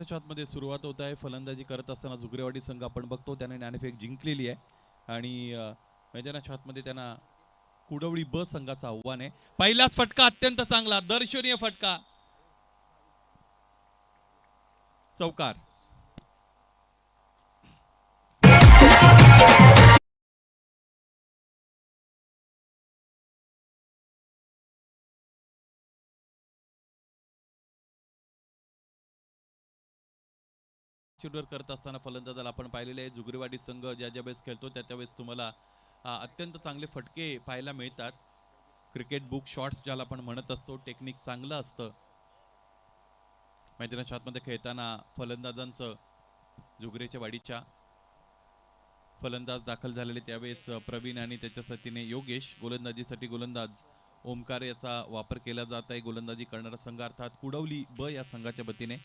मध्ये सुरुवात होत आहे. फलंदाजी करत असताना झुगरेवाडी संघ आपण बघतो त्याने नाणेफेक जिंकलेली आहे आणि मैदानाच्या आतमध्ये त्यांना कुडवळी ब संघाचं आव्हान आहे. पहिलाच फटका अत्यंत चांगला, दर्शनीय फटका, चौकार. करत असताना फलंदाजाला आपण पाहिलेले आहे. झुगरेवाडी संघ ज्या ज्या वेळेस खेळतो त्या त्यावेळेस तुम्हाला अत्यंत चांगले फटके पाहायला मिळतात. क्रिकेट बुक शॉट्स ज्याला आपण म्हणत असतो, टेक्निक चांगलं असतं. मैदानाच्या आतमध्ये खेळताना फलंदाजांचं झुगरेच्या वाडीच्या फलंदाज दाखल झालेले त्यावेळेस प्रवीण आणि त्याच्या साथीने योगेश. गोलंदाजीसाठी गोलंदाज ओमकार याचा वापर केला जात आहे. गोलंदाजी करणारा संघ अर्थात कुडवली ब या संघाच्या वतीने.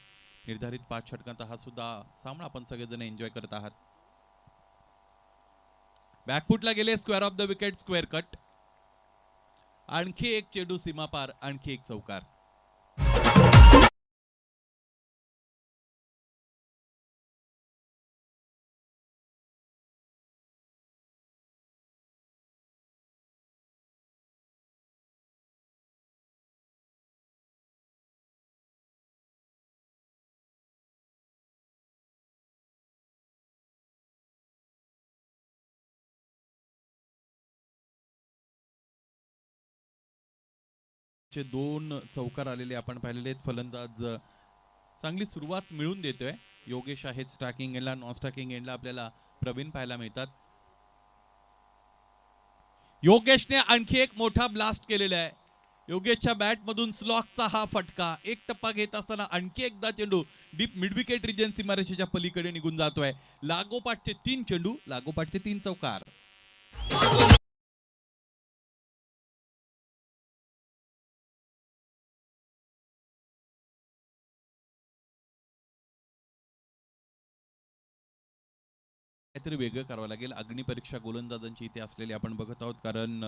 निर्धारित 5 षटकांचा हा सुद्धा सामना आपण सगळेजण एन्जॉय करत आहात. बॅकफुटला गेले, square of the wicket, square cut. आणखी एक चेंडू सीमापार, आणखी एक चौकार. दोन चौकार आलेले आपण पाहिलेले आहेत. फलंदाज चांगली सुरुवात मिळून देतोय. योगेश आहे स्ट्रायकिंग एंडला, नॉन स्ट्रायकिंग एंडला आपल्याला प्रवीण पाहायला मिळतात. योगेशने आणखी एक मोठा ब्लास्ट केलेला आहे. योगेशच्या बॅट मधून स्लॉकचा हा फटका. एक टप्पा घेत असताना आणखी एकदा चेंडू डीप मिड विकेट रिजन सीमारेषेच्या पलीकडे निघून जातोय. लागोपाठचे 3 चेंडू, लागोपाठचे 3 चौकार. काहीतरी वेगळं करावं लागेल. अग्निपरीक्षा गोलंदाजांची इथे असलेली आपण बघत आहोत, कारण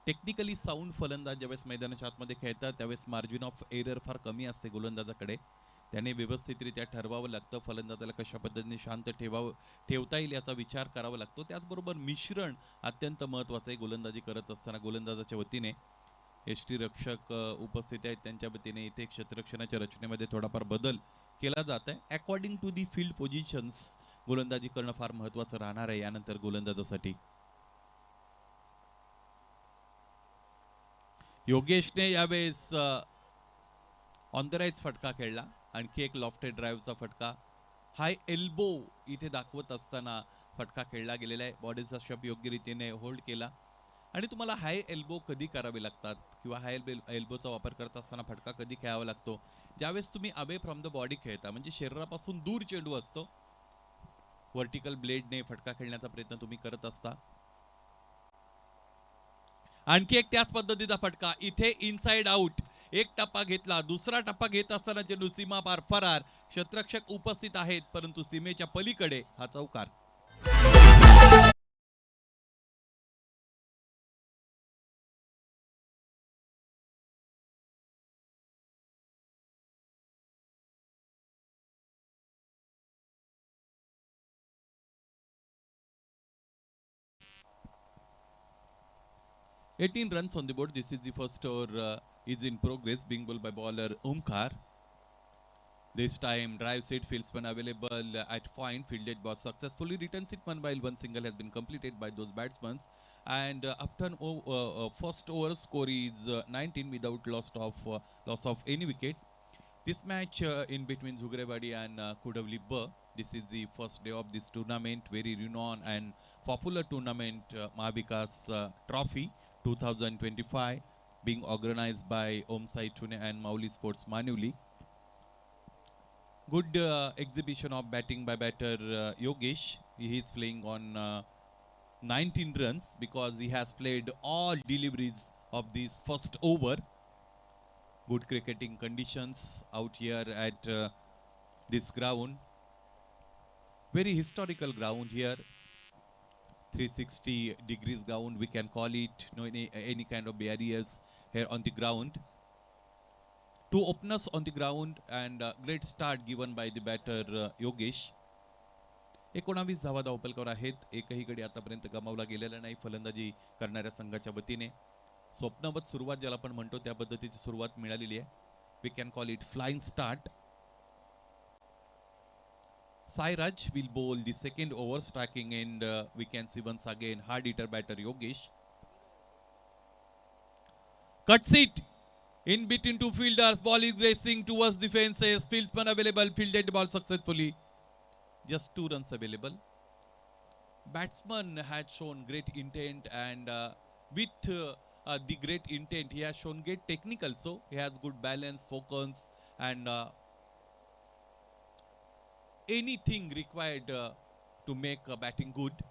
टेक्निकली साऊंड फलंदाज ज्यावेळेस मैदानाच्या आतमध्ये खेळतात त्यावेळेस मार्जिन ऑफ एरर फार कमी असते गोलंदाजाकडे. त्याने व्यवस्थितरित्या ठरवावं लागतं. फलंदाजाला कशा पद्धतीने शांत ठेवता येईल याचा विचार करावा लागतो. त्याचबरोबर मिश्रण अत्यंत महत्त्वाचं आहे गोलंदाजी करत असताना. गोलंदाजाच्या वतीने यष्टी रक्षक उपस्थित आहेत, त्यांच्या वतीने इथे क्षेत्ररक्षणाच्या रचनेमध्ये थोडाफार बदल केला जात आहे. According to the field positions गोलंदाजी करणं फार महत्त्वाचं राहणार आहे यानंतर गोलंदाजासाठी. योगेशने यावेळेस ऑन द राईज फटका खेळला. आणखी एक लॉफ्टेड ड्राईव्हचा फटका. हाय एल्बो इथे दाखवत असताना फटका खेळला गेलेला आहे. बॉडीचा शप योग्य रीतीने होल्ड केला. आणि तुम्हाला हाय एल्बो कधी करावे लागतात किंवा हाय एल्बोचा वापर करत असताना फटका कधी खेळावा लागतो, ज्यावेळेस तुम्ही अवे फ्रॉम द बॉडी खेळता, म्हणजे शरीरापासून दूर चेंडू असतो. व्हर्टिकल ब्लेडने फटका खेळण्याचा प्रयत्न तुम्ही करत असता. आणखी एक त्याच पद्धतीचा फटका. इथे इनसाइड आउट. एक टप्पा घेतला, दुसरा टप्पा घेत असताना चेंडू सीमा पार फरार. क्षेत्ररक्षक उपस्थित आहेत परंतु सीमेच्या पलीकडे हा चौकार. "18 runs on the board. This is the first over is in progress, being bowled by bowler Omkar. This time drive set fieldsman available at point. Fielded was successfully, returns it one while one single has been completed by those batsmen. And after first over score is 19 without loss of any wicket. This match in between Zhugrewadi and Kudavli Ba. This is the first day of this tournament, very renowned and popular tournament, Mahavikas Trophy 2025, being organized by Om Sai Tune and Mauli Sports Manuli. Good exhibition of batting by batter Yogesh. He is playing on 19 runs because he has played all deliveries of this first over. Good cricketing conditions out here at this ground. Very historical ground here. 360 degrees ground we can call it. No any kind of barriers here on the ground. Two openers on the ground and great start given by the batter Yogesh. 19 धावा धावपलकावर आहेत. एकही गडी आतापर्यंत गमावला गेलेला नाही फलंदाजी करणाऱ्या संघाच्या वतीने. स्वप्नवत सुरुवात ज्याला आपण म्हणतो त्या पद्धतीची सुरुवात मिळालेली आहे. We can call it flying start. Sairaj will bowl the second over, striking, and we can see once again hard hitter batter Yogesh. Cuts it in between two fielders. Ball is racing towards the fences. Fieldsman available. Fielded the ball successfully. Just 2 runs available. Batsman had shown great intent, and with the great intent, he has shown great technique also. He has good balance, focus, and anything required to make batting good.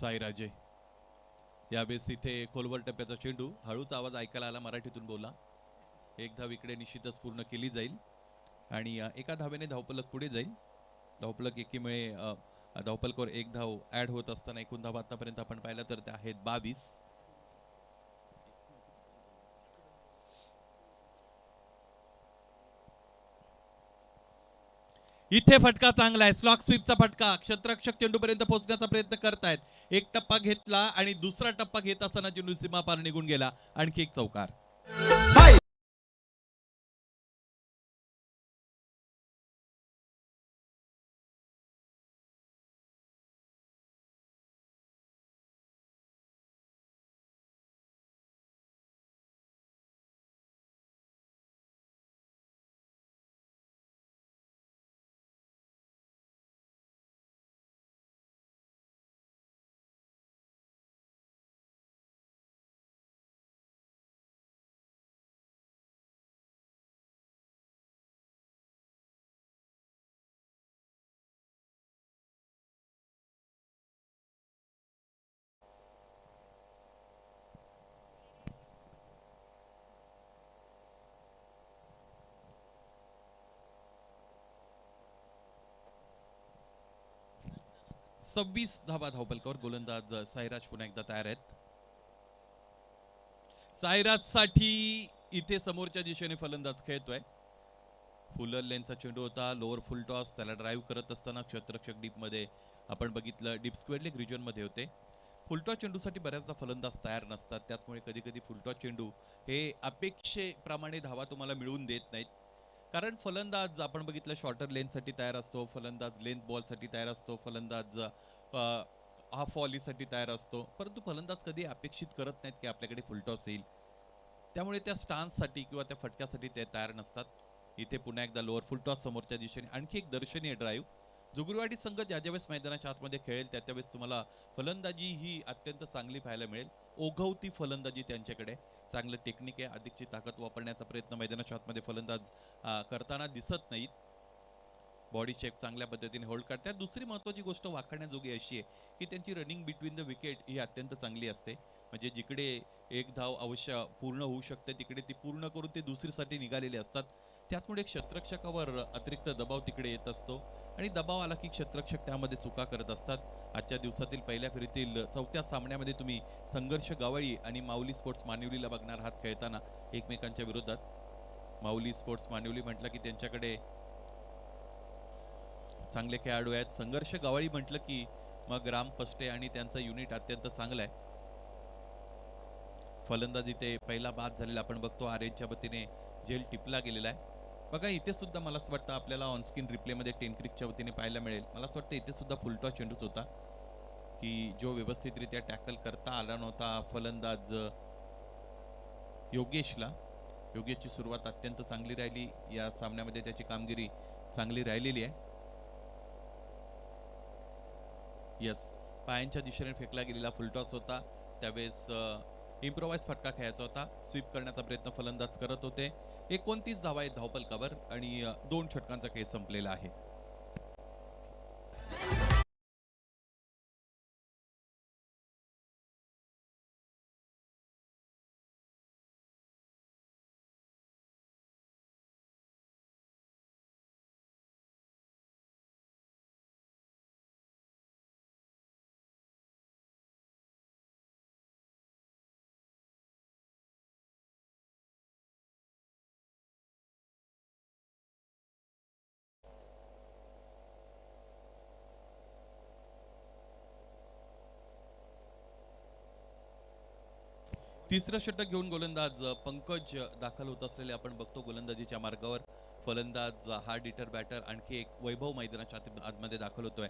साईराजे यावेळेस इथे खोलवर टप्प्याचा चेंडू. हळूच आवाज ऐकायला आला, मराठीतून बोला. एक धाव इकडे निश्चितच पूर्ण केली जाईल आणि एका धावेने धावपलक पुढे जाईल. धावपलक एकीमुळे धावपलकावर एक धाव ऍड होत असताना एकूण धावा आतापर्यंत आपण पाहिलं तर त्या आहेत 22. इथे फटका चांगला आहे. स्लॉक स्वीपचा फटका. क्षेत्ररक्षक चेंडूपर्यंत पोहोचण्याचा प्रयत्न करतायत. एक टप्पा घेतला आणि दुसरा टप्पा घेत असताना चेंडू सीमा पार निघून गेला. आणखी एक चौकार. सव्वीस धावा धावपलकावर. गोलंदाज साईराज पुन्हा एकदा तयार आहेत. साईराज साठी इथे समोरच्या दिशेने फलंदाज खेळतोय. फुलर लेनचा चेंडू होता. लोअर फुल टॉस. त्याला ड्राईव्ह करत असताना क्षेत्ररक्षक डीप मध्ये आपण बघितलं. डीप स्क्वेअर लेग रिजन मध्ये होते. फुलटॉस चेंडूसाठी बऱ्याचदा फलंदाज तयार नसतात. त्याचमुळे कधी कधी फुलटॉस चेंडू हे अपेक्षेप्रमाणे धावा तुम्हाला मिळवून देत नाहीत. कारण फलंदाज आपण बघितलं शॉर्टर लेनसाठी तयार असतो. फलंदाज लेंथ बॉलसाठी तयार असतो. फलंदाज हाफ व्हॉलीसाठी तयार असतो. परंतु फलंदाज कधी अपेक्षित करत नाहीत की आपल्याकडे फुलटॉस येईल. त्यामुळे त्या स्टान्ससाठी किंवा त्या फटक्यासाठी ते तयार नसतात. इथे पुन्हा एकदा लोअर फुलटॉस समोरच्या दिशेने. आणखी एक दर्शनीय ड्राईव्ह. जुगुरवाडी संघ ज्या ज्यावेळेस मैदानाच्या आतमध्ये खेळेल त्यावेळेस तुम्हाला फलंदाजी ही अत्यंत चांगली पाहायला मिळेल. ओघवती फलंदाजी त्यांच्याकडे. चांगलं टेक्निक आहे. अधिकची ताकद वापरण्याचा प्रयत्न मैदानाच्या आतमध्ये फलंदाज करताना दिसत नाहीत. बॉडी शेप चांगल्या पद्धतीने होल्ड करतात. दुसरी महत्त्वाची गोष्ट वाखाणण्याजोगी अशी आहे की त्यांची रनिंग बिटवीन द विकेट ही अत्यंत चांगली असते. म्हणजे जिकडे एक धाव अवश्य पूर्ण होऊ शकते तिकडे ती पूर्ण करून ते दुसरीसाठी निघालेले असतात. त्याचमुळे क्षेत्ररक्षकावर अतिरिक्त दबाव तिकडे येत असतो आणि दबाव आला की क्षेत्ररक्षक त्यामध्ये चुका करत असतात. आजच्या दिवसातील पहिल्या फेरीतील चौथ्या सामन्यामध्ये तुम्ही संघर्ष गवळी आणि माऊली स्पोर्ट्स मानिवलीला बघणार आहात खेळताना एकमेकांच्या विरोधात. माऊली स्पोर्ट्स मानिवली म्हटलं की त्यांच्याकडे चांगले खेळाडू आहेत. संघर्ष गवळी म्हटलं की मग राम पष्टे आणि त्यांचं युनिट अत्यंत चांगलं आहे. फलंदाजी ते पहिला बाद झालेला आपण बघतो. आर्यनच्या वतीने झेल टिपला गेलेला आहे. बघा इथे सुद्धा मला असं वाटतं आपल्याला ऑनस्क्रीन रिप्ले मध्ये टेनक्रिकच्या वतीने पाहायला मिळेल. मला असं वाटतं इथे सुद्धा फुलटॉस चेंडूच होता की जो व्यवस्थितरित्या टॅकल करता आला नव्हता फलंदाज योगेशला. योगेशची सुरुवात अत्यंत चांगली राहिली. या सामन्यामध्ये त्याची कामगिरी चांगली राहिलेली आहे. यस, पायांच्या दिशेने फेकला गेलेला फुलटॉस होता. त्यावेळेस इम्प्रोवाइज फटका खेळायचा होता. स्वीप करण्याचा प्रयत्न फलंदाज करत होते. 29 धावा आहेत धावपलकावर आणि 2 षटकांचा खेळ संपलेला आहे. तिसरं षटक घेऊन गोलंदाज पंकज दाखल होत असलेले आपण बघतो गोलंदाजीच्या मार्गावर. फलंदाज हार्ड हिटर बॅटर आणखी एक वैभव मैदानाच्या आतमध्ये दाखल होतोय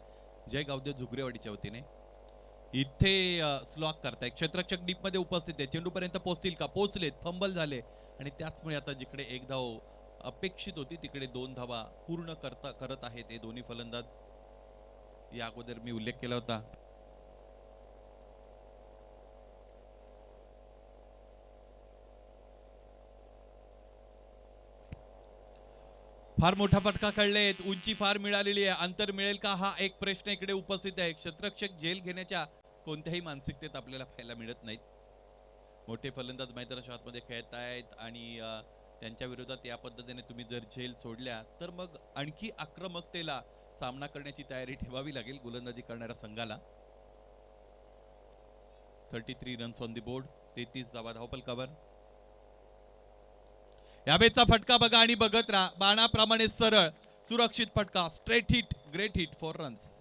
जय गावदे झुगरेवाडीच्या वतीने. इथे स्लॉक करताय क्षेत्ररक्षक डीप मध्ये उपस्थित आहे. चेंडू पर्यंत पोहोचतील का? पोहोचलेत. फंबल झाले आणि त्याचमुळे आता जिकडे एक धाव अपेक्षित होती तिकडे 2 धावा पूर्ण करत आहेत हे दोन्ही फलंदाज. या अगोदर मी उल्लेख केला होता. फार मोठा फटका खेळलेत. उंची फार मिळालेली आहे. अंतर मिळेल का हा एक प्रश्न इकडे उपस्थित आहे. क्षेत्ररक्षक झेल घेण्याच्या कोणत्याही मानसिकतेत आपल्याला पाहायला मिळत नाहीत. मोठे फलंदाज मैदानाच्या आतमध्ये खेळत आहेत आणि त्यांच्या विरोधात या पद्धतीने तुम्ही जर झेल सोडल्या तर मग आणखी आक्रमकतेला सामना करण्याची तयारी ठेवावी लागेल गोलंदाजी करणाऱ्या संघाला. 33 रन्स ऑन द बोर्ड, 33 धावा धावफलकावर. यावेळेचा फटका बघा आणि बघत राहा. बाणाप्रमाणे सरळ सुरक्षित फटका. Straight hit, great hit, 4 runs.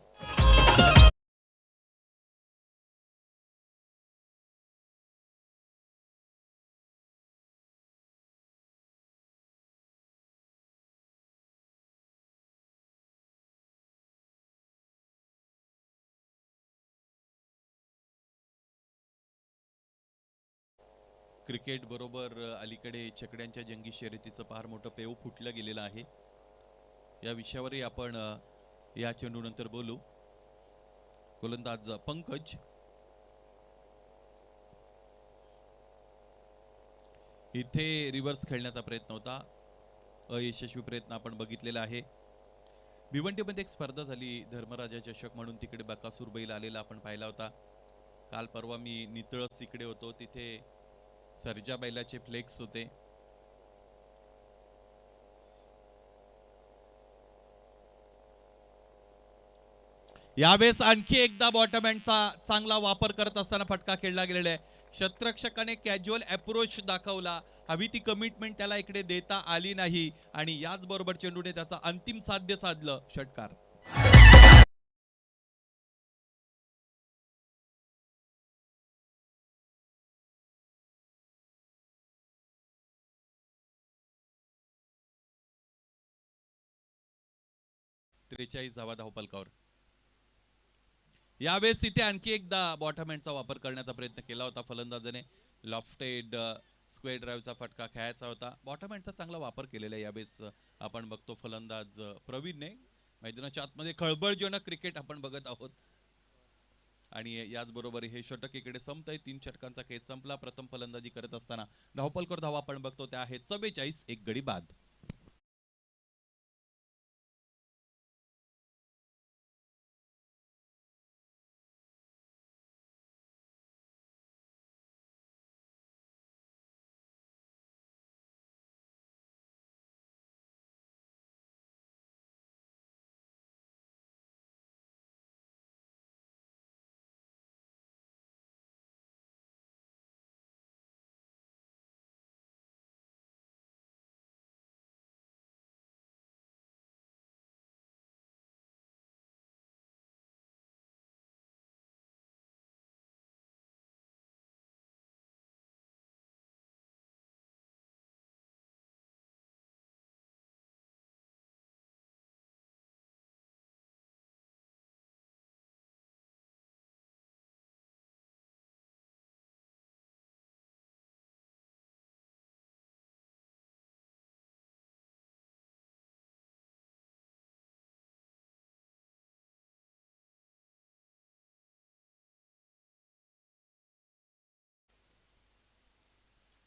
Cricket बरोबर अलीकडे छकड्यांच्या जंगी शर्यतीचं फार मोठं पेव फुटलं गेलेलं आहे. या विषयावरही आपण या चेंडू नंतर बोलू. गोलंदाज पंकज इथे रिव्हर्स खेळण्याचा प्रयत्न होता. अयशस्वी प्रयत्न आपण बघितलेला आहे. भिवंडीमध्ये एक स्पर्धा झाली धर्मराजा चषक म्हणून, तिकडे बकासूर बैल आलेला आपण पाहिला होता. काल परवा मी नितळस इकडे होतो, तिथे सर्जा बैलाचे फ्लेक्स होते. यावेळेस आणखी एकदा बॉटम हँडचा चांगला वापर करत असताना फटका खेळला गेलेला आहे. क्षेत्ररक्षकाने कॅज्युअल अप्रोच दाखवला. हवी ती कमिटमेंट त्याला इकडे देता आली नाही आणि याच बरोबर चेंडूने त्याचा अंतिम साध्य साधलं. षटकार. त्रेचाळीस धावा धावफलकावर. यावेळेस इथे आणखी एकदा बॉटम हँडचा वापर करण्याचा प्रयत्न केला होता फलंदाजाने. लॉफ्टेड स्क्वेअर ड्राईव्हचा फटका खेळायचा होता. बॉटम हँडचा चांगला वापर केलेला आहे यावेळेस आपण बघतो फलंदाज प्रवीणने. मैदानाच्या आतमध्ये खळबळजनक क्रिकेट आपण बघत आहोत आणि याचबरोबर हे षटक इकडे संपतंय. 3 षटकांचा खेळ संपला. प्रथम फलंदाजी करत असताना धावफलकर धावा आपण बघतो त्या आहेत 44, एक गडी बाद.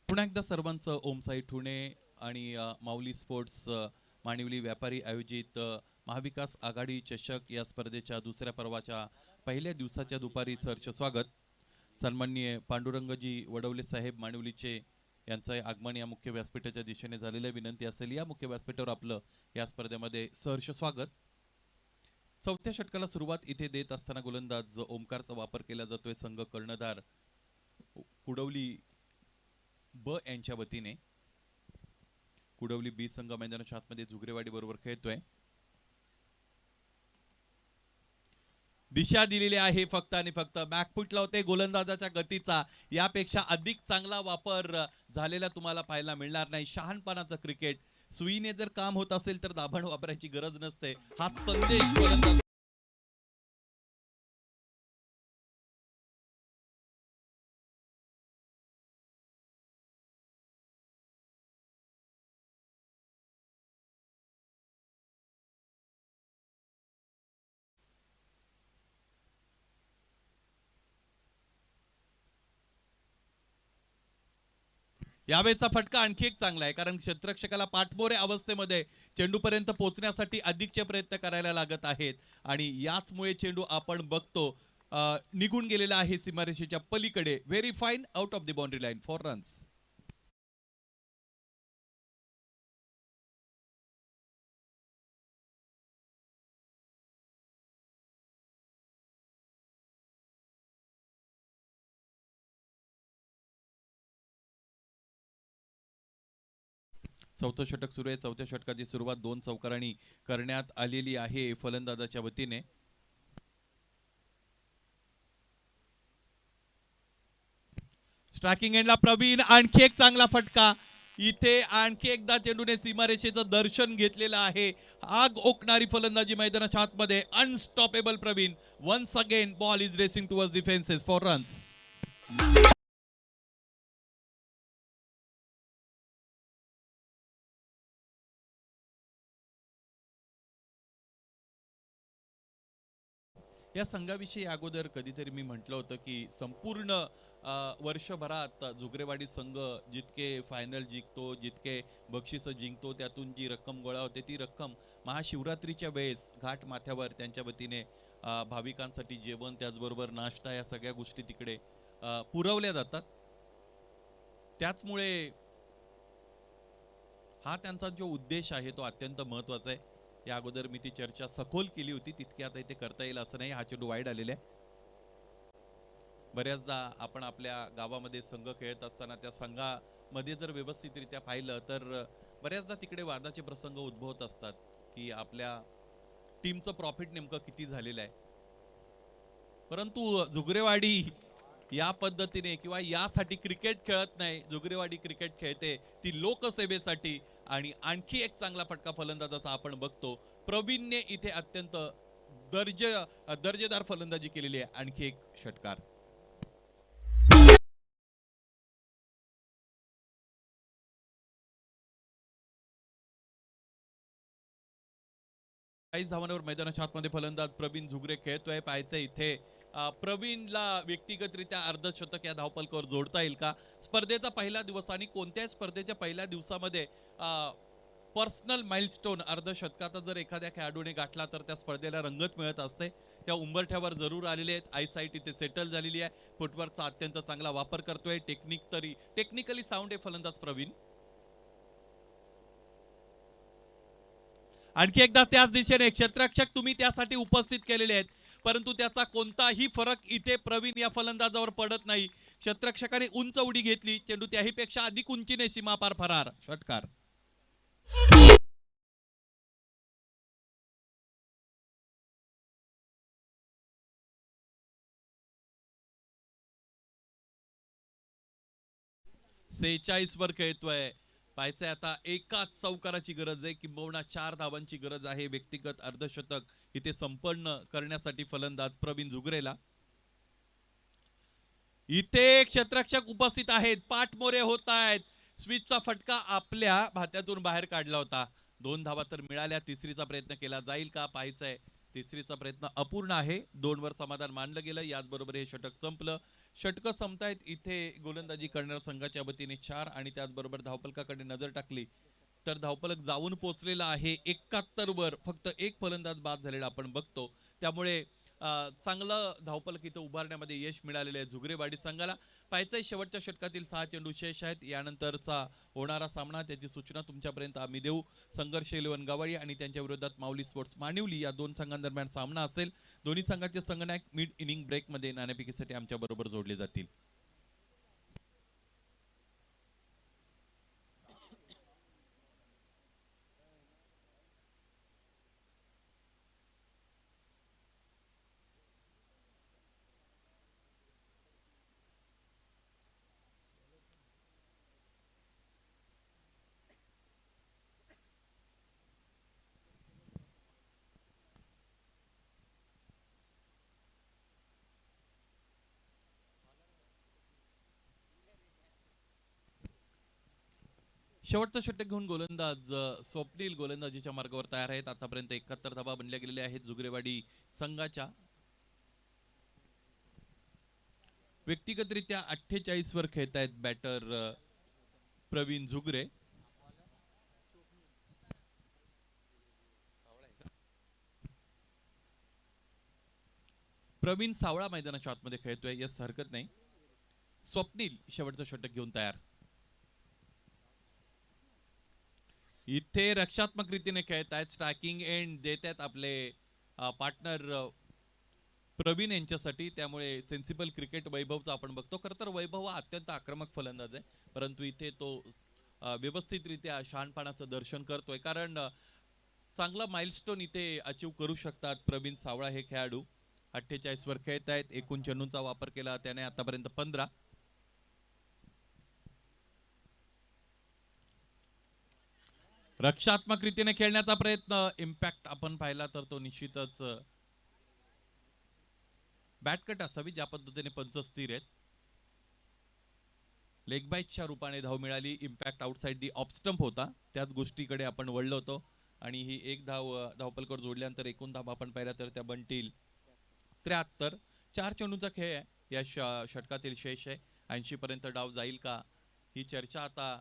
पुन्हा एकदा सर्वांचं ओमसाई ठुणे आणि माऊली स्पोर्ट्स मानिवली व्यापारी आयोजित महाविकास आघाडी चषक या स्पर्धेच्या दुसऱ्या पर्वाच्या पहिल्या दिवसाच्या दुपारी सहर्ष स्वागत. सन्माननीय पांडुरंगजी वडवले साहेब मानिवलीचे यांचं आगमन या मुख्य व्यासपीठाच्या दिशेने झालेलं. विनंती असेल या मुख्य व्यासपीठावर आपलं या स्पर्धेमध्ये सहर्ष स्वागत. चौथ्या षटकाला सुरुवात इथे देत असताना गोलंदाज ओमकारचा वापर केला जातोय. संघ कर्णधार कुडवली ब यांच्या वतीने. कुडवली बी संघ मैदानाच्या आतमध्ये झुगरेवाडी बरोबर खेळतोय. दिशा दिलेली आहे फक्त आणि फक्त बॅकफूट लावते गोलंदाजाच्या गतीचा, यापेक्षा अधिक चांगला वापर झालेला तुम्हाला पाहायला मिळणार नाही. शहाणपणाचं क्रिकेट, सुईने जर काम होत असेल तर दाभण वापरायची गरज नसते, हा संदेश गोलंदाज यावेळेचा फटका आणखी एक चांगला आहे, कारण क्षेत्ररक्षकाला पाठमोरे अवस्थेमध्ये चेंडूपर्यंत पोहोचण्यासाठी अधिकचे प्रयत्न करायला लागत आहेत आणि याचमुळे चेंडू आपण बघतो निघून गेलेला आहे सीमारेषेच्या पलीकडे. Very fine, out of the boundary line for runs. चौथं षटक सुरू आहे. चौथ्या षटकाची सुरुवात 2 चौकारांनी करण्यात आलेली आहे फलंदाजाच्या वतीने. स्ट्रायकिंग एंडला प्रवीण, आणखी एक चांगला फटका. इथे आणखी एकदा चेंडूने सीमारेषेचं दर्शन घेतलेलं आहे. आग ओकणारी फलंदाजी मैदानाच्या आतमध्ये. Unstoppable Praveen. Once again ball is racing towards defences for runs. या संघाविषयी अगोदर कधीतरी मी म्हटलं होतं की संपूर्ण वर्षभरात जुगरेवाडी संघ जितके फायनल जिंकतो, जितके बक्षीस जिंकतो, त्यातून जी रक्कम गोळा होते ती रक्कम महाशिवरात्रीच्या वेळेस घाट माथ्यावर त्यांच्या वतीने भाविकांसाठी जेवण, त्याचबरोबर नाश्ता, या सगळ्या गोष्टी तिकडे पुरवल्या जातात. त्याचमुळे हा त्यांचा जो उद्देश आहे तो अत्यंत महत्त्वाचा आहे. या अगोदर मी ती चर्चा सखोल केली होती, तितकी आता इथे करता येईल असं नाही. हा चेंडू वाईड आलेला आहे. बऱ्याचदा आपण आपल्या गावामध्ये संघ खेळत असताना त्या संघामध्ये जर व्यवस्थितरित्या पाहिलं तर बऱ्याचदा तिकडे वादाचे प्रसंग उद्भवत असतात की आपल्या टीमचं प्रॉफिट नेमकं किती झालेलं आहे. परंतु जुगरेवाडी या पद्धतीने किंवा यासाठी क्रिकेट खेळत नाही, जुगरेवाडी क्रिकेट खेळते ती लोकसेवेसाठी. आणि आणखी एक चांगला फटका फलंदाजाचा आपण बघतो. प्रवीणने इथे अत्यंत दर्जेदार फलंदाजी केलेली आहे. आणखी एक षटकार. धावांवर मैदानाच्या आतमध्ये फलंदाज प्रवीण झुगरे खेळतोय. पाहायचं इथे प्रवीणला व्यक्तिगतरित्या अर्धशतक या धावपलकावर जोडता येईल का. स्पर्धेचा पहिला दिवस आणि कोणत्याही स्पर्धेच्या पहिल्या दिवसामध्ये पर्सनल माइलस्टोन अर्धशतकाचा जर एखाद्या खेळाडूने गाठला तर त्या स्पर्धेला रंगत मिळत असते. त्या उंबरठ्यावर जरूर आलेले आहेत. आयसाईट इथे सेटल झालेली आहे. फुटवर्कचा अत्यंत चांगला वापर करतोय. टेक्निकली साऊंड आहे फलंदाज प्रवीण. आणखी एकदा त्याच दिशेने क्षेत्ररक्षक तुम्ही त्यासाठी उपस्थित केलेले आहेत, परंतु त्याचा कोणताही फरक इथे प्रवीण या फलंदाजावर पडत नाही. क्षेत्ररक्षकाने उंच उडी घेतली, चेंडू त्याही पेक्षा अधिक उंचीने सीमापार फरार. षटकार. सेहेचाळीस वर खेळतोय. पाहायचंय आता एकाच चौकाराची गरज आहे, किंबहुना 4 धावांची गरज आहे व्यक्तिगत अर्धशतक इथे संपन्न करण्यासाठी फलंदाज प्रवीण झुगरेला. इथे क्षेत्ररक्षक उपस्थित आहेत, पाठमोरे होत आहेत. स्विचचा फटका आपल्या भात्यातून बाहेर काढला होता. 2 धावा तर मिळाल्या. तिसरीचा प्रयत्न केला जाईल का पाहायचंय. तिसरीचा प्रयत्न अपूर्ण आहे. 2 वर समाधान मानलं गेलं. याचबरोबर हे षटक संपलं. षटकं संपतायत. इथे गोलंदाजी करणाऱ्या संघाच्या वतीने 4 आणि त्याचबरोबर धावपलकाकडे नजर टाकली तर धावपलक जाऊन पोहोचलेला आहे 71 वर. फक्त एक फलंदाज बाद झालेला आपण बघतो. त्यामुळे चांगलं धावपलक इथं उभारण्यामध्ये यश मिळालेलं आहे झुगरेवाडी संघाला. पाहायचंय शेवटच्या षटकातील 6 चेंडू शेष आहेत. यानंतरचा होणारा सामना त्याची सूचना तुमच्यापर्यंत आम्ही देऊ. संघर्ष 11 गवाळी आणि त्यांच्या विरोधात माऊली स्पोर्ट्स मानिवली या 2 संघांदरम्यान सामना असेल. दोन्ही संघाचे संघनायक मिड इनिंग ब्रेकमध्ये नाणेफेकीसाठी आमच्या बरोबर जोडले जातील. शेवटचं षटक घेऊन गोलंदाज स्वप्नील गोलंदाजीच्या मार्गावर तयार आहेत. आतापर्यंत 71 धावा बनल्या गेलेल्या आहेत जुगरेवाडी संघाच्या. व्यक्तिगतरित्या 48 वर खेळत आहेत बॅटर प्रवीण झुगरे. प्रवीण सावळा मैदानाच्या आतमध्ये खेळतोय, यस हरकत नाही. स्वप्नील शेवटचं षटक घेऊन तयार. इथे रक्षात्मक रीतीने खेळत आहेत, स्ट्रायकिंग एंड देत आहेत आपले पार्टनर प्रवीण यांच्यासाठी. त्यामुळे सेन्सिबल क्रिकेट वैभवचा आपण बघतो. खरं तर वैभव हा अत्यंत आक्रमक फलंदाज आहे, परंतु इथे तो व्यवस्थितरित्या शहाणपणाचं दर्शन करतोय, कारण चांगला माइलस्टोन इथे अचीव करू शकतात प्रवीण सावळा हे खेळाडू. 48 वर खेळत आहेत. एकूण चेंडूंचा वापर केला त्याने आतापर्यंत 15. रक्षात्मक रीतीने खेळण्याचा प्रयत्न, इम्पॅक्ट आपण पाहिला तर तो निश्चितच बॅटकट असावी ज्या पद्धतीने पंच स्थिर आहेत. लेग बाईटच्या रूपाने धाव मिळाली. Impact outside the off stump होता, त्याच गोष्टीकडे आपण वळलो होतो. आणि ही एक धावपलकर जोडल्यानंतर एकूण धाव आपण पाहिला तर त्या बनतील 73. 4 चेंडूचा खेळ आहे या षटकातील शेष आहे. 80 पर्यंत डाव जाईल का ही चर्चा आता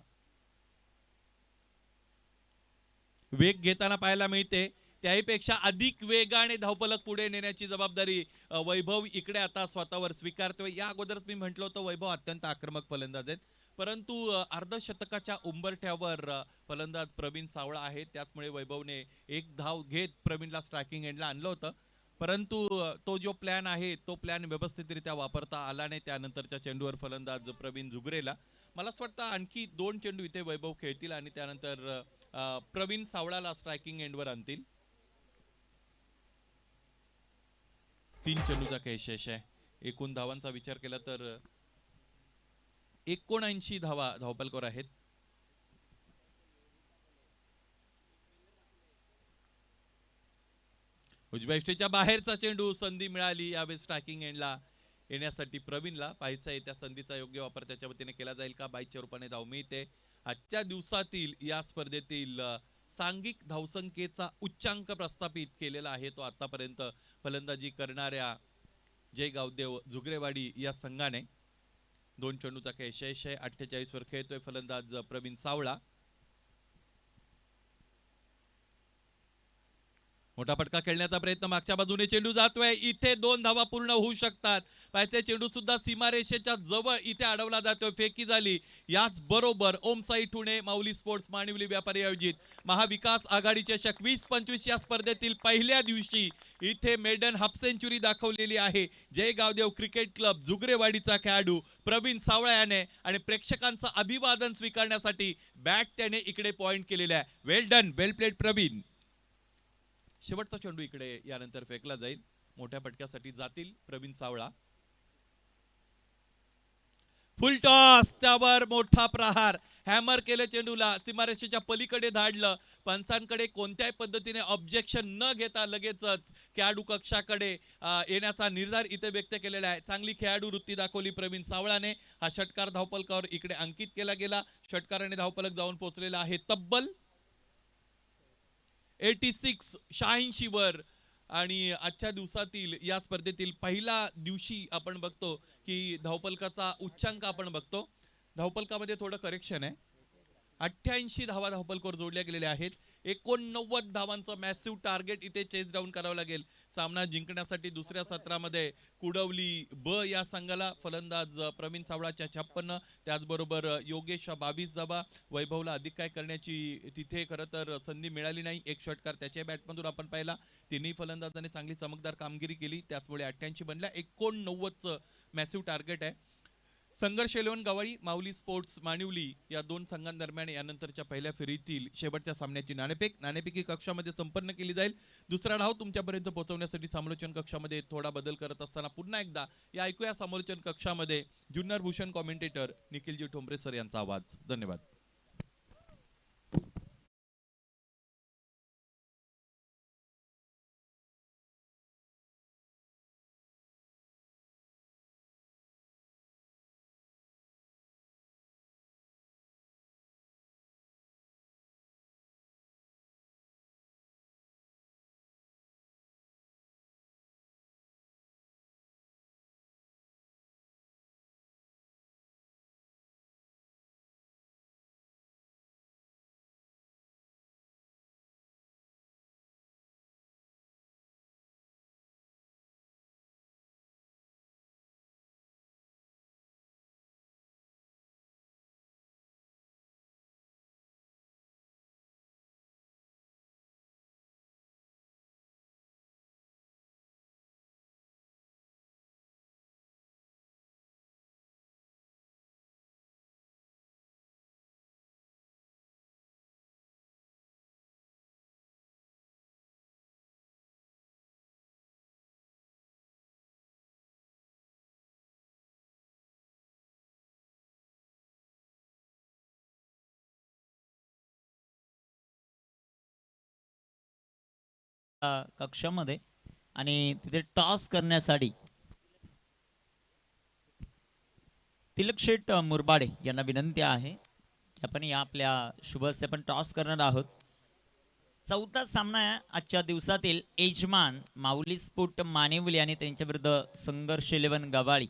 वेग घेताना पाहायला मिळते. त्याहीपेक्षा अधिक वेगाने धावपलक पुढे नेण्याची जबाबदारी वैभव इकडे आता स्वतःवर स्वीकारतोय. या अगोदरच मी म्हटलं होतं वैभव अत्यंत आक्रमक फलंदाज आहेत, परंतु अर्धशतकाच्या उंबरठ्यावर फलंदाज प्रवीण सावळा आहे. त्याचमुळे वैभवने एक धाव घेत प्रवीणला स्ट्रायकिंग एंडला आणलं होतं, परंतु तो जो प्लॅन आहे तो प्लॅन व्यवस्थितरित्या वापरता आला नाही. त्यानंतरच्या चेंडूवर फलंदाज प्रवीण झुगरेला मला असं वाटतं आणखी 2 चेंडू इथे वैभव खेळतील आणि त्यानंतर प्रवीण सावळाला स्ट्रायकिंग एंडवर आणतील. 3 चेंडूचा खेळ शेष आहे. एकूण धावांचा विचार केला तर 79 धावपलकर आहेत. उजव्या इष्टेच्या बाहेरचा चेंडू, संधी मिळाली यावेळेस स्ट्रायकिंग एंडला येण्यासाठी प्रवीणला. पाहायचं आहे त्या संधीचा योग्य वापर त्याच्या वतीने केला जाईल का. बाईकच्या रूपाने धाव मिळते. आजच्या दिवसातील या स्पर्धेतील सांघिक धावसंख्येचा उच्चांक प्रस्थापित केलेला आहे तो आतापर्यंत फलंदाजी करणाऱ्या जय गावदेव जुगरेवाडी या संघाने. 2 चेंडूचा खेळ शेष आहे. 48 वर खेळतोय फलंदाज प्रवीण सावळा. मोठा फटका खेळण्याचा प्रयत्न, मागच्या बाजूने चेंडू जातोय. इथे 2 धावा पूर्ण होऊ शकतात. पाहिजे चेंडू सुद्धा सीमारेषेच्या जवळ इथे अडवला जातोय, फेकी झाली. याच बरोबर ओम साई ठुणे माऊली स्पोर्ट्स मानिवली व्यापारी आयोजित महाविकास आघाडी चषक 20-25 या स्पर्धेतील पहिल्या दिवशी इथे मेडन हाफ सेंचुरी दाखवलेली आहे जय गावदेव क्रिकेट क्लब जुगरेवाडीचा खेळाडू प्रवीण सावळा याने. आणि प्रेक्षकांचं अभिवादन स्वीकारण्यासाठी बॅट त्याने इकडे पॉइंट केलेला आहे. वेल डन, वेल प्लेड प्रवीण. शेवटचा चेंडू इकडे यानंतर फेकला जाईल. मोठ्या फटक्यासाठी जातील प्रवीण सावळा. फुल टॉस, त्यावर मोठा प्रहार, हॅमर केले चेंडूला, सीमारेषेच्या पलीकडे धाडलं. पंचांकडे कोणत्याही पद्धतीने ऑब्जेक्शन न घेता लगेचच खेळाडू कक्षाकडे येण्याचा निर्धार इथे व्यक्त केलेला आहे. चांगली खेळाडू वृत्ती दाखवली प्रवीण सावळाने. हा षटकार धावपलकावर इकडे अंकित केला गेला. षटकाराने धावपलक जाऊन पोहोचलेला आहे तब्बल 86 वर. आणि आजच्या दिवसातील या स्पर्धेतील पहिला दिवशी आपण बघतो की धावपलकाचा उच्चांक आपण बघतो. धावपलकामध्ये थोडं करेक्शन आहे. 88 धावा धावपलकावर जोडल्या गेलेल्या आहेत. 89 धावांचं मॅसिव्ह टार्गेट इथे चेस डाऊन करावं लागेल सामना जिंकण्यासाठी. दुसऱ्या सत्रामध्ये कुडवली ब या संघाला फलंदाज प्रवीण सावळाच्या 56, त्याचबरोबर योगेश 22 धावा. वैभवला अधिक काय करण्याची तिथे खरं तर संधी मिळाली नाही. एक षटकार त्याच्या बॅटमधून आपण पाहिला. तिन्ही फलंदाजांनी चांगली चमकदार कामगिरी केली, त्याचमुळे 88 बनल्या. 89चं मॅसिव्ह टार्गेट आहे. संघर्ष 11 गवाळी माऊली स्पोर्ट्स मानिवली या 2 संघांदरम्यान यानंतरच्या पहिल्या फेरीतील शेवटच्या सामन्याची नाणेफेकी कक्षामध्ये संपन्न केली जाईल. दुसरा डाव तुमच्यापर्यंत पोहोचवण्यासाठी समालोचन कक्षामध्ये थोडा बदल करत असताना पुन्हा एकदा या ऐकूया समालोचन कक्षामध्ये जुन्नर भूषण कॉमेंटेटर निखिलजी ठोंबरे सर यांचा आवाज. धन्यवाद. कक्षामध्ये आणि तिथे टॉस करण्यासाठी तिलक शेठ मुरबाडे यांना विनंती आहे की आपण या आपल्या शुभ हस्ते आपण टॉस करणार आहोत. चौथा सामना आहे आजच्या दिवसातील. यजमान माऊली स्फोट मानेवली आणि त्यांच्या विरुद्ध संघर्ष 11 गवाळी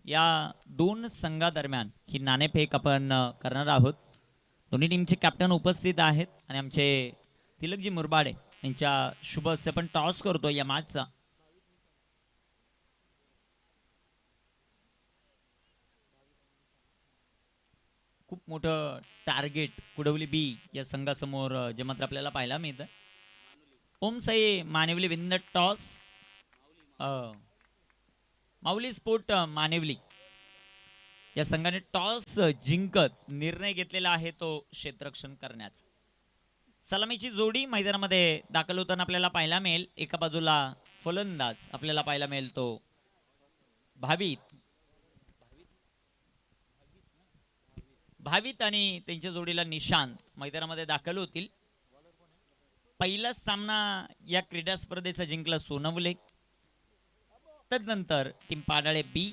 या दोन संघादरम्यान ही नाणेफेक आपण करणार आहोत. दोन्ही टीमचे कॅप्टन उपस्थित आहेत आणि आमचे तिलकजी मुरबाडे यांच्या शुभ हस्ते आपण टॉस करतो या मॅचचा. खूप मोठं टार्गेट कुडवली बी या संघासमोर जे मात्र आपल्याला पाहायला मिळतं. Om Sai Manevali win the toss. Mauli sport Manevali या संघाने टॉस जिंकत निर्णय घेतलेला आहे तो क्षेत्ररक्षण करण्याचा. सलामीची जोडी मैदानामध्ये दाखल होताना आपल्याला पाहायला मिळेल. एका बाजूला फलंदाज आपल्याला पाहायला मिळेल तो भावित आणि त्यांच्या जोडीला निशांत मैदानामध्ये दाखल होतील. पहिला सामना या क्रीडा स्पर्धेचा जिंकला सोनवले. तदनंतर टीम पाडाळे बी.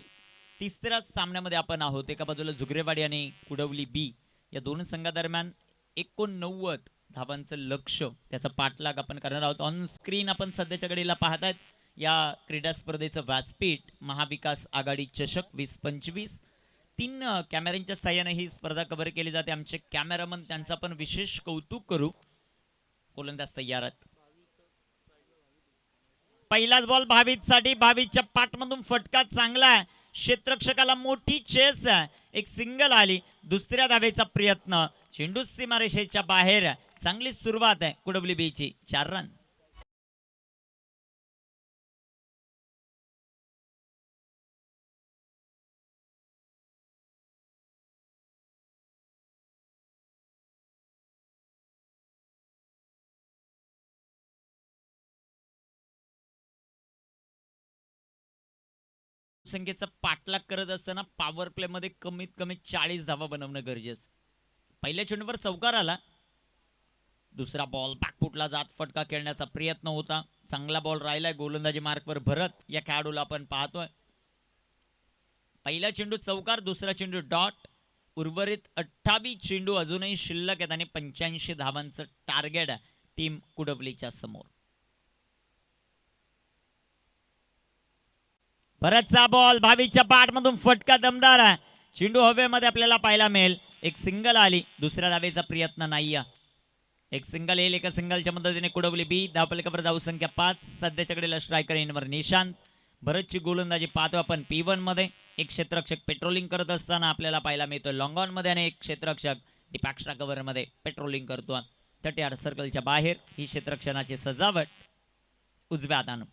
तिसऱ्या सामन्यामध्ये आपण आहोत. एका बाजूला जुगरेवाडी आणि कुडवली बी या दोन संघादरम्यान 89 धावांचं लक्ष त्याचा पाठलाग आपण करणार आहोत. ऑन स्क्रीन आपण सध्याच्या घडीला पाहतायत या क्रीडा स्पर्धेचं व्यासपीठ महाविकास आघाडी चषक 2025. 3 कॅमेऱ्यांच्या साह्याने ही स्पर्धा कव्हर केली जाते. आमचे कॅमेरामन त्यांचा पण विशेष कौतुक करू. गोलंदाज तयार. पहिलाच बॉल भावितसाठी. भावितच्या पाठमधून फटका चांगला आहे. क्षेत्ररक्षकाला मोठी चेस आहे. एक सिंगल आली. दुसऱ्या धावेचा प्रयत्न. चेंडू सीमारेषेच्या बाहेर. चांगली सुरुवात आहे कुडवली बीची. 4 रन. संख्येचा पाठलाग करत असताना पॉवर प्ले मध्ये कमीत कमी 40 धावा बनवणं गरजेचं. पहिल्या चेंडूवर चौकार आला. दुसरा बॉल बॅकफुटला जात फटका खेळण्याचा प्रयत्न होता. चांगला बॉल राहिलाय. गोलंदाजी मार्कवर भरत या खेळाडूला आपण पाहतोय. पहिला चेंडू चौकार. दुसरा चेंडू डॉट. उर्वरित 28 चेंडू अजूनही शिल्लक आहेत आणि 85 धावांचं टार्गेट टीम कुडवलीच्या समोर. परतचा बॉल. भावीच्या पाठमधून फटका दमदार आहे. चेंडू हवेमध्ये आपल्याला पाहायला मिळेल. एक सिंगल आली. दुसऱ्या धावेचा प्रयत्न नाही. एक सिंगल येईल. एका सिंगलच्या मदतीने कुडवली बी. धावफलकावर धाव संख्या 5. सध्याच्या घडीला स्ट्रायकर इनवर निशांत. भरतची गोलंदाजी पाहतो आपण P1 मध्ये. एक क्षेत्ररक्षक पेट्रोलिंग करत असताना आपल्याला पाहायला मिळतोय लॉंग ऑन मध्ये आणि एक क्षेत्ररक्षक डिपॅक्स्ट्रा कव्हर मध्ये पेट्रोलिंग करतो. 30 सर्कलच्या बाहेर ही क्षेत्ररक्षणाची सजावट. उजव्या हातानं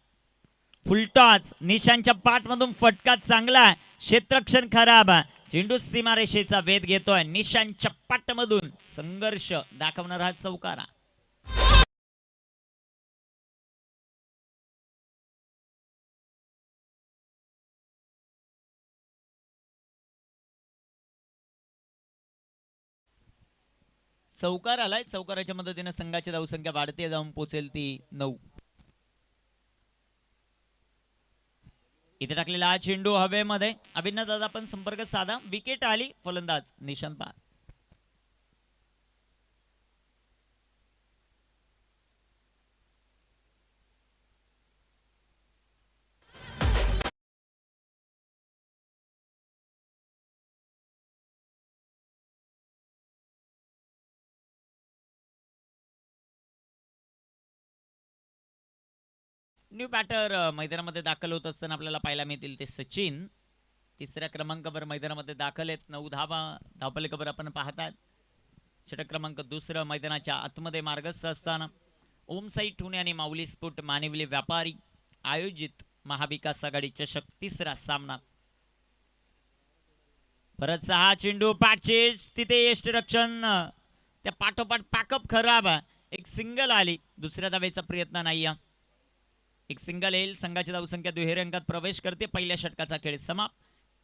फुलटॉस. निशांच्या पाठमधून फटका चांगला. क्षेत्ररक्षण खराब. चेंडू सीमारेषेचा वेध घेतोय. निशांच्या पाठमधून संघर्ष दाखवणारा हा चौकारा. चौकार आलाय. चौकाराच्या मदतीने संघाची धावसंख्या वाढते जाऊन पोहोचेल ती 9. इथे टाकलेला हा चेंडू हवेमध्ये. अभिनव दादा आपण संपर्क साधा. विकेट आली. फलंदाज निशांत पार. न्यू बॅटर मैदानामध्ये दाखल होत असताना आपल्याला पाहायला मिळतील ते सचिन. तिसऱ्या क्रमांकावर मैदानामध्ये दाखल आहेत. 9 धावा धावफलकावर आपण पाहतात. षटक क्रमांक दुसरं मैदानाच्या आतमध्ये मार्गस्थ असताना ओम साई ठुणे आणि माऊली स्फोट मानिवली व्यापारी आयोजित महाविकास आघाडी चषक तिसरा सामना. परत 6 चेंडू पॅचेस. तिथे यष्टिरक्षण त्या पाठोपाठ पॅकअप खराब. एक सिंगल आली. दुसऱ्या धावेचा प्रयत्न नाही. एक सिंगल येईल. संघाची धावसंख्या दुहेरी अंकात प्रवेश करते. पहिल्या षटकाचा खेळ समाप्त.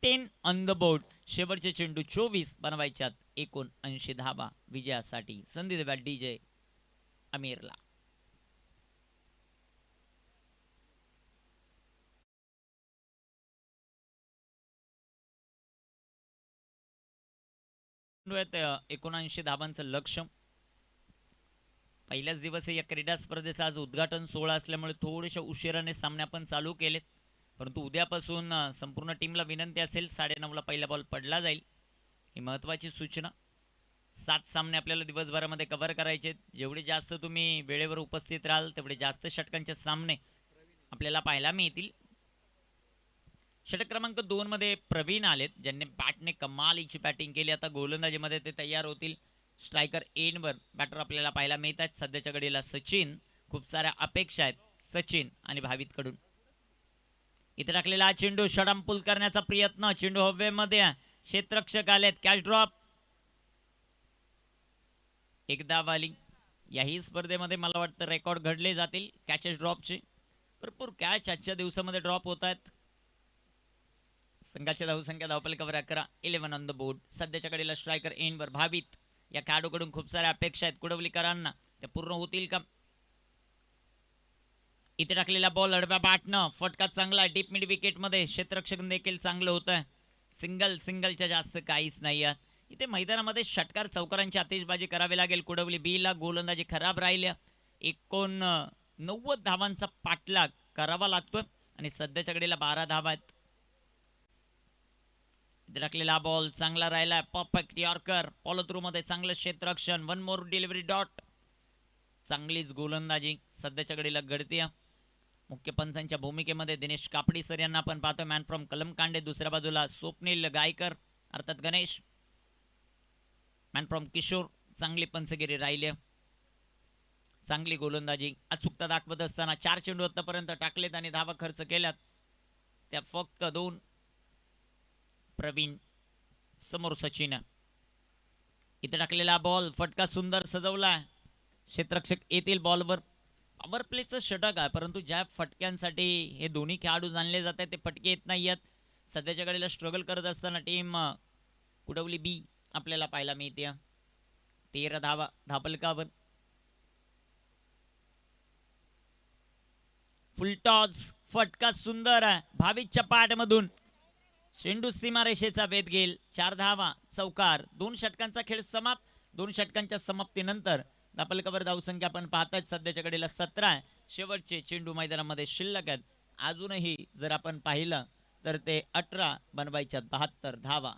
10 ऑन द बोर्ड. शेवटचे चेंडू 24 बनवायच्यात. 79 धावा विजयासाठी संधी द्या DJ अमीरला. 79 धावांचं लक्ष्य. पहिल्याच दिवशी या क्रीडा स्पर्धेचा आज उद्घाटन सोहळा असल्यामुळे थोडेशा उशिराने सामने आपण चालू केलेत, परंतु उद्यापासून संपूर्ण टीमला विनंती असेल 9:30ला पहिला बॉल पडला जाईल. ही महत्त्वाची सूचना. 7 सामने आपल्याला दिवसभरामध्ये कव्हर करायचे. जेवढे जास्त तुम्ही वेळेवर उपस्थित राहाल तेवढे जास्त षटकांचे सामने आपल्याला पाहायला मिळतील. षटक क्रमांक 2 मध्ये प्रवीण आलेत, ज्यांनी बॅटने कमालीची बॅटिंग केली. आता गोलंदाजीमध्ये ते तयार होतील. स्ट्रायकर एंडवर बॅटर आपल्याला पाहायला मिळत आहेत. सध्याच्या घडीला सचिन. खूप साऱ्या अपेक्षा आहेत सचिन आणि भावित कडून. इथे टाकलेला चेंडू षडांपुल करण्याचा प्रयत्न. चेंडू हवेमध्ये. क्षेत्ररक्षक आलेत. Catch drop. एकदा वाली. याही स्पर्धेमध्ये मला वाटतं रेकॉर्ड घडले जातील कॅचेस ड्रॉपचे. भरपूर कॅच आजच्या दिवसामध्ये ड्रॉप होत आहेत. संघाच्या धावसंख्या धावपलकावर 11. 11 ऑन द बोर्ड. सध्याच्या घडीला स्ट्रायकर एंडवर भावित. या खेळाडूकडून खूप साऱ्या अपेक्षा आहेत कुडवलीकरांना. त्या पूर्ण होतील का? इथे टाकलेला बॉल अडव्या बॅटनं. फटका चांगला. डीप मिड विकेट मध्ये क्षेत्ररक्षक देखील चांगलं होतं. सिंगलच्या जास्त काहीच नाही. इथे मैदानामध्ये षटकार चौकारांची आतिषबाजी करावी लागेल. कुडवली बी ला गोलंदाजी खराब राहिल्या. 89 धावांचा पाठलाग करावा लागतोय आणि सध्याच्या घडीला 12 धावा आहेत. टाकलेला बॉल चांगला राहिला. Perfect yorker. फॉलो थ्रू मध्ये चांगलं क्षेत्ररक्षण. 1 मोर डिलिव्हरी डॉट. चांगलीच गोलंदाजी सध्याच्या घडीला घडते. मुख्य पंचांच्या भूमिकेमध्ये दिनेश कापडी सर यांना आपण पाहतोय. Man from Kalamkande. दुसऱ्या बाजूला स्वप्नील गायकर अर्थात गणेश. Man from Kishore. चांगली पंचगिरी राहिली. चांगली गोलंदाजी अचूकता दाखवत असताना 4 चेंडू आतापर्यंत टाकलेत आणि धावा खर्च केल्यात त्या फक्त 2. प्रवीण समोर सचिन. इथे टाकलेला बॉल फटका सुंदर सजवला. क्षेत्ररक्षक येतील बॉलवर. पॉवर प्लेचं षटक आहे, परंतु ज्या फटक्यांसाठी हे दोन्ही खेळाडू जाणले जात आहेत ते फटके येत नाही आहेत. सध्याच्या घडीला स्ट्रगल करत असताना टीम कुडवली बी आपल्याला पाहायला मिळते. 13 धावा धापलकावर. फुलटॉस. फटका सुंदर आहे भाविकच्या पाठमधून. चेंडू सीमारेषेचा वेध घेईल. 4 धावा चौकार. 2 षटकांचा खेळ समाप्त. 2 षटकांच्या समाप्तीनंतर धापलकावर धावसंख्या आपण पाहताय सध्याच्या घडीला 17 आहे. शेवटचे चेंडू मैदानामध्ये शिल्लक आहेत. अजूनही जर आपण पाहिलं तर ते 18 बनवायच्या 72 धावा.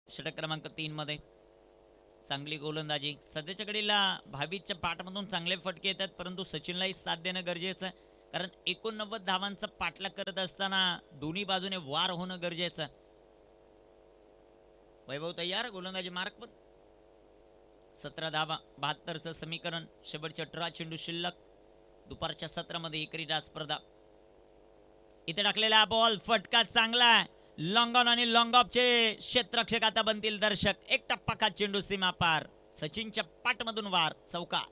षटक क्रमांक 3 मध्ये चांगली गोलंदाजी. सध्याच्या घडीला भावितच्या पाठमधून चांगले फटके येतात, परंतु सचिनलाही साथ देणं गरजेचं आहे. कारण 89 धावांचा पाठलाग करत असताना दोन्ही बाजूने वार होणं गरजेचं आहे. वैभव तयार. गोलंदाजी मार्क पण. 17 धावा 72चं समीकरण. शेवटचे 18 चेंडू शिल्लक. दुपारच्या सत्रामध्ये ही क्रीडा स्पर्धा. इथे टाकलेला बॉल फटका चांगला आहे. लॉंग ऑन आणि लॉंग ऑफचे क्षेत्ररक्षक आता बनतील दर्शक. एक टप्पा खात चेंडू सीमा पार. सचिनच्या पाठमधून वार चौकार.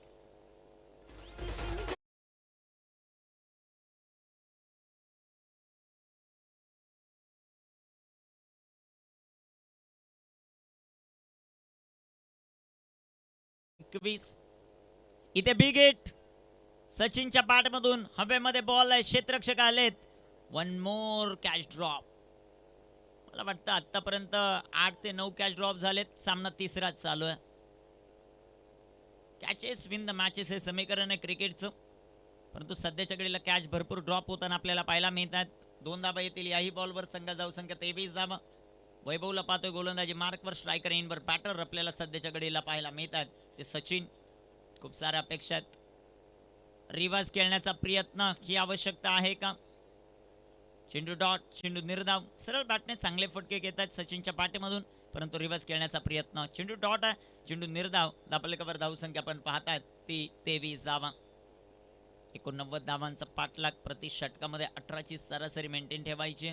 इथे बिग हिट. सचिनच्या पाठमधून हवेमध्ये बॉल आहे. क्षेत्ररक्षक आलेत. 1 मोर कॅच ड्रॉप. मला वाटतं आतापर्यंत 8 ते 9 कॅच ड्रॉप झालेत. सामना तिसराच चालू आहे. कॅचेस विन द मॅचेस हे समीकरण आहे क्रिकेटचं, परंतु सध्याच्या घडीला कॅच भरपूर ड्रॉप होताना आपल्याला पाहायला मिळतात. 2 धाबा येतील याही बॉलवर. संघा जाऊ संख्या 23 धाबा. वैभवला पाहतोय गोलंदाजी मार्कवर. स्ट्रायकर इनवर. बॅटर आपल्याला सध्याच्या घडीला पाहायला मिळतात ते सचिन. खूप साऱ्या अपेक्षा आहेत. रिवाज खेळण्याचा प्रयत्न ही आवश्यकता आहे का? चेंडू डॉट. चेंडू निर्धाव. सरळ बॅटने चांगले फटके घेतात सचिनच्या पाठीमधून, परंतु रिवाज खेळण्याचा प्रयत्न. चेंडू डॉट आहे. चेंडू निर्धाव. धापलकावर धावसंख्या आपण पाहतायत ती 23 धावा. 89 धावांचा पाठलाग. प्रति षटकामध्ये 18ची सरासरी मेंटेन ठेवायची.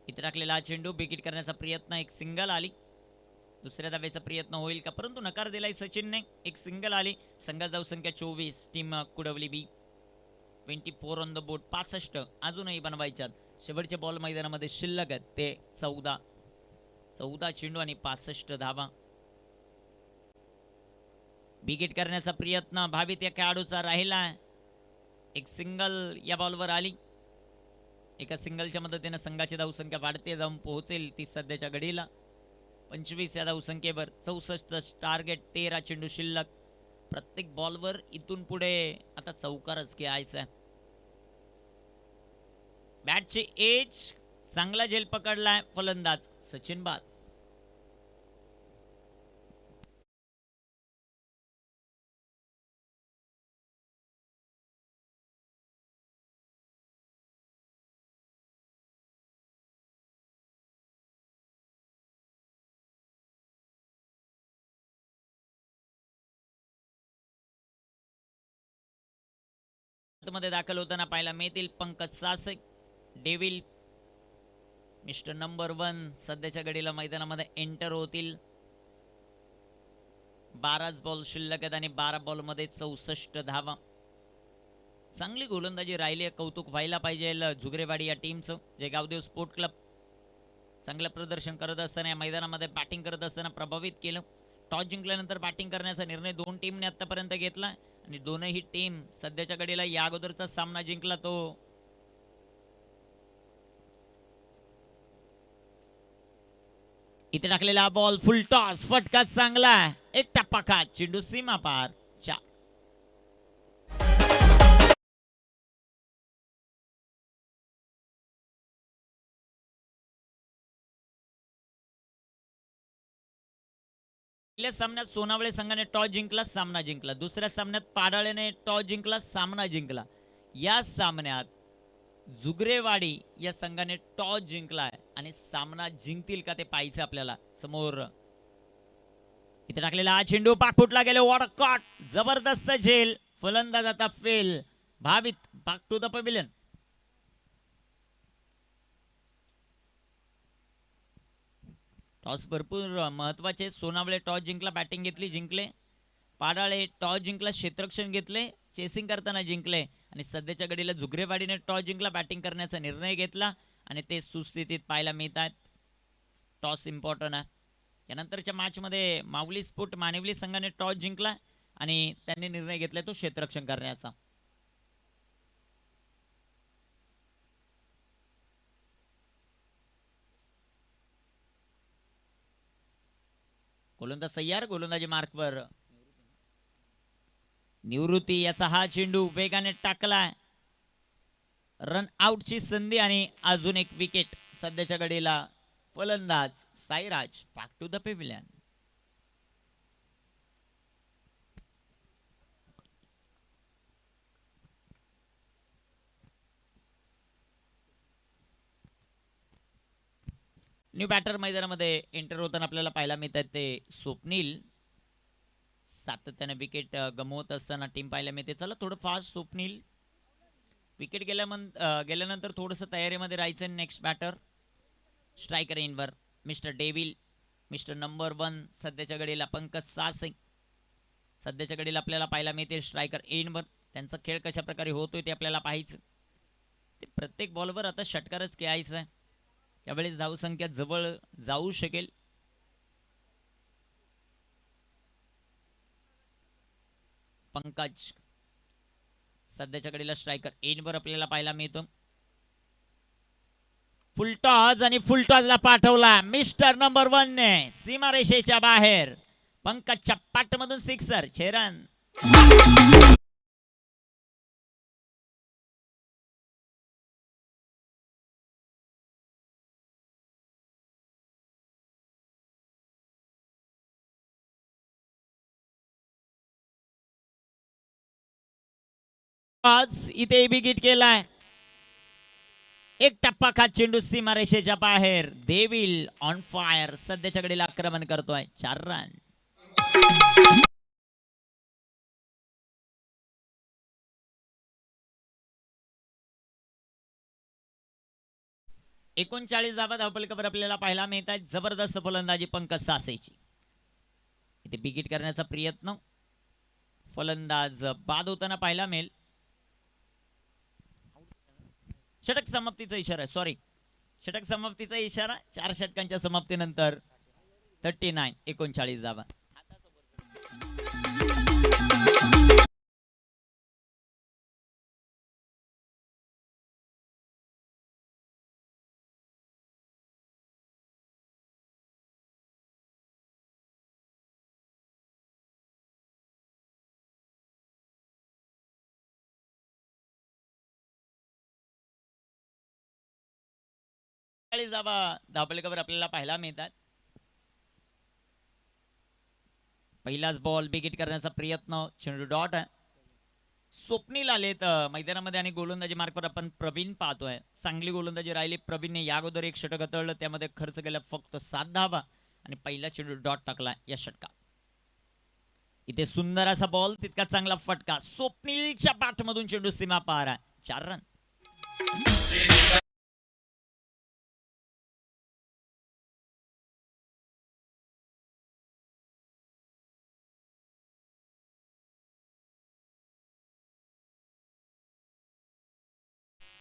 इथे टाकलेला चेंडू बिकिट करण्याचा प्रयत्न. एक सिंगल आली. दुसऱ्या धावेचा प्रयत्न होईल का, परंतु नकार दिलाय सचिनने. एक सिंगल आली. संघात धावसंख्या 24. Team Kudavali B 24 on the board. 65 अजूनही बनवायच्यात. शेवटचे बॉल मैदानामध्ये शिल्लक आहेत ते 14 चेंडू आणि 65 धावा. विकेट करण्याचा प्रयत्न भावित या खेळाडूचा राहिला. एक सिंगल या बॉलवर आली. एका सिंगलच्या मदतीने संघाची धावसंख्या वाढते जाऊन पोहोचेल ती सध्याच्या घडीला 25 या धावसंख्येवर. 64 टार्गेट. 13 चेंडू शिल्लक. प्रत्येक बॉलवर इथून पुढे आता चौकारच खेळायचा. बॅटची एज चांगला झेल पकडलाय फलंदाज सचिन बाद. मध्ये दाखल होताना पाहायला मिळतील पंकज सासे. डेव्हिल मिस्टर नंबर 1 सध्याच्या घडीला मैदानामध्ये एंटर होतील. 12 बॉल शिल्लक आहेत आणि 12 बॉल मध्ये 64 धावा. चांगली गोलंदाजी राहिली. कौतुक व्हायला पाहिजे झुगरेवाडी या टीमचं, जे गावदेव स्पोर्ट क्लब चांगलं प्रदर्शन करत असताना या मैदानामध्ये बॅटिंग करत असताना प्रभावित केलं. टॉस जिंकल्यानंतर बॅटिंग करण्याचा निर्णय दोन टीमने आतापर्यंत घेतला आणि दोनही टीम सध्याच्या घडीला या अगोदरचा सामना जिंकला तो इथे टाकलेला बॉल फुल टॉस. फटका चांगला. एक टप्पा खात. चेंडू सीमा पार. 4. पहिल्या सामन्यात सोनावळे संघाने टॉस जिंकला, सामना जिंकला. दुसऱ्या सामन्यात पाडाळेने टॉस जिंकला, सामना जिंकला. या सामन्यात जुगरेवाडी या संघाने टॉस जिंकलाय आणि सामना जिंकतील का ते पाहायचं आपल्याला. समोर इथे टाकलेला हा चेंडू पाकफुटला गेले. वॉडकॉट. जबरदस्त झेल. फलंदाज आता फेल. Bhavit back to the pavilion. Toss भरपूर महत्वाचे. सोनावळे टॉस जिंकला, बॅटिंग घेतली, जिंकले. पाडाळे टॉस जिंकला, क्षेत्ररक्षण घेतले, चेसिंग करताना जिंकले. आणि सध्याच्या घडीला झुगरेवाडीने टॉस जिंकला, बॅटिंग करण्याचा निर्णय घेतला आणि ते सुस्थितीत पाहायला मिळतात. टॉस इम्पॉर्टंट आहे. यानंतरच्या मॅचमध्ये माऊली स्पोर्ट मानिवली संघाने टॉस जिंकला आणि त्यांनी निर्णय घेतला तो क्षेत्ररक्षण करण्याचा. गोलंदाज तयार. गोलंदाजी मार्कवर निवृत्ती. याचा हा चेंडू वेगाने टाकलाय. रन आउटची संधी आणि अजून एक विकेट. सध्याच्या घडीला फलंदाज Sairaj back to the pavilion. New batter मैदानामध्ये एंटर होताना आपल्याला पाहायला मिळतात ते स्वप्नील. सातत्याने विकेट गमवत असताना टीम पाहायला मिळते. चला थोडं फास्ट स्वप्नील. विकेट गेल्यानंतर थोडंसं तयारीमध्ये राहायचं. नेक्स्ट बॅटर स्ट्रायकर इनवर मिस्टर डेव्हिल. मिस्टर नंबर 1 सध्याच्या घडीला पंकज सासे. सध्याच्या घडीला आपल्याला पाहायला मिळते स्ट्रायकर इनवर. त्यांचा खेळ कशा प्रकारे होतोय ते आपल्याला पाहायचं. ते प्रत्येक बॉलवर आता षटकारच खेळायचं आहे. त्यावेळेस धावसंख्या जवळ जाऊ शकेल. पंकज सध्याच्या घडीला स्ट्रायकर एनवर आपल्याला पाहायला मिळतो. फुलटॉस आणि फुलटॉसला पाठवला मिस्टर नंबर 1 ने सीमारेषेच्या बाहेर. पंकजच्या पाठमधून सिक्सर. 6 रन. आज इथे विकेट केलाय. एक टप्पा खात चेंडू सीमारेषेच्या बाहेर. Devil on fire. सध्याच्या घडीला आक्रमण करतोय. 4 रन. एकोणचाळीस धावा धावफलकावर आपल्याला पाहायला मिळतात. जबरदस्त फलंदाजी पंकज सासेची. इथे बिगिट करण्याचा प्रयत्न, फलंदाज बाद होताना पाहायला मिळेल. षटक समाप्तीचा इशारा, सॉरी, षटक समाप्तीचा इशारा. 4 षटकांच्या समाप्तीनंतर 39 39 धावा. धावा धावपलकावर आपल्याला पाहायला मिळतात. पहिलाच बॉल बिगिट करण्याचा प्रयत्न, चेंडू डॉट आहे. स्वप्नील आलेत मैदानामध्ये आणि गोलंदाजी मार्कवर आपण प्रवीण पाहतोय. चांगली गोलंदाजी राहिली प्रवीणने. या अगोदर एक षटक हाताळलं, त्यामध्ये खर्च केला फक्त 7 धावा आणि पहिला चेंडू डॉट टाकला या षटकात. इथे सुंदर असा बॉल, तितका चांगला फटका. स्वप्नीलच्या पाठमधून चेंडू सीमा पार आहे. 4 रन.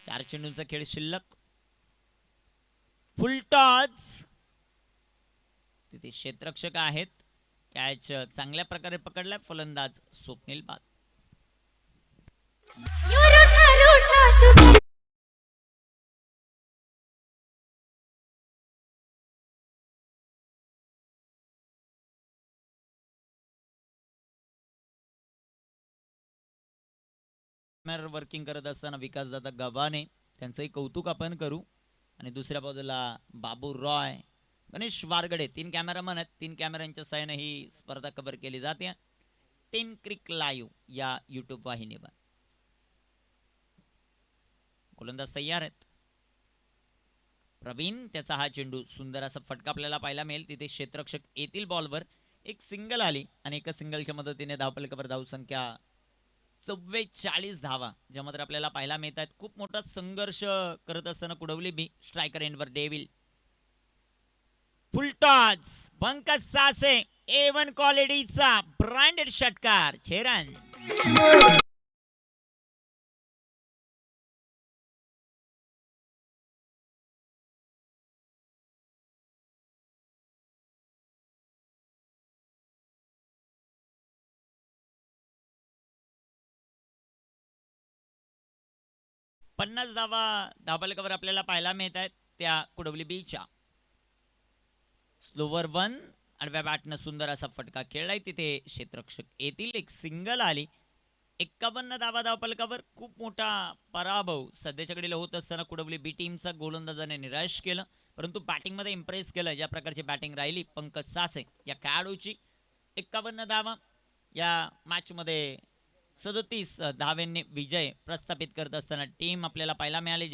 चार चेंडूंचा खेळ शिल्लक. फुल टॉस. तिथे क्षेत्ररक्षक आहेत. कॅच चांगल्या प्रकारे पकडलाय फलंदाज स्वप्नील बाद. वर्किंग करत असताना विकासदादा गव्हाणे त्यांचंही कौतुक आपण करू. आणि दुसऱ्या बाजूला बाबू रॉय, गणेश वारगडे, 3 कॅमेरामन आहेत. 3 कॅमेऱ्यांच्या सहाय्याने ही स्पर्धा कव्हर केली जाते 10 क्रिक लाईव्ह या युट्यूब वाहिनीवर. गोलंदाज तयार आहेत. प्रवीण, त्याचा हा चेंडू, सुंदर असा फटका आपल्याला पाहायला मिळेल. तिथे क्षेत्ररक्षक येतील बॉलवर. एक सिंगल आली आणि एका सिंगलच्या मदतीने धावफलकावर धावसंख्या 44 धावा, ज्यामध्ये आपल्याला पाहायला मिळतात. खूप मोठा संघर्ष करत असताना कुडवली बी. स्ट्रायकर एंडवर Devil. Full toss. Pankaj Sase A1 क्वालिटीचा ब्रँडेड षटकार. 6 रन. 50 धावा धावफलकावर आपल्याला पाहायला मिळत आहेत त्या कुडवली बीच्या. स्लोवर 1. आडव्या बॅटनं सुंदर असा फटका खेळलाय. तिथे क्षेत्ररक्षक येतील. एक सिंगल आली. 51 धावा धावफलकावर. खूप मोठा पराभव सध्याच्या घडीला होत असताना कुडवली बी टीमचा गोलंदाजाने निराश केलं, परंतु बॅटिंगमध्ये इम्प्रेस केलं. ज्या प्रकारची बॅटिंग राहिली पंकज सासे या खेळाडूची. 51 धावा या मॅचमध्ये 37 धावांनी विजय प्रस्थापित करत असताना टीम आपल्याला पाहायला मिळाली.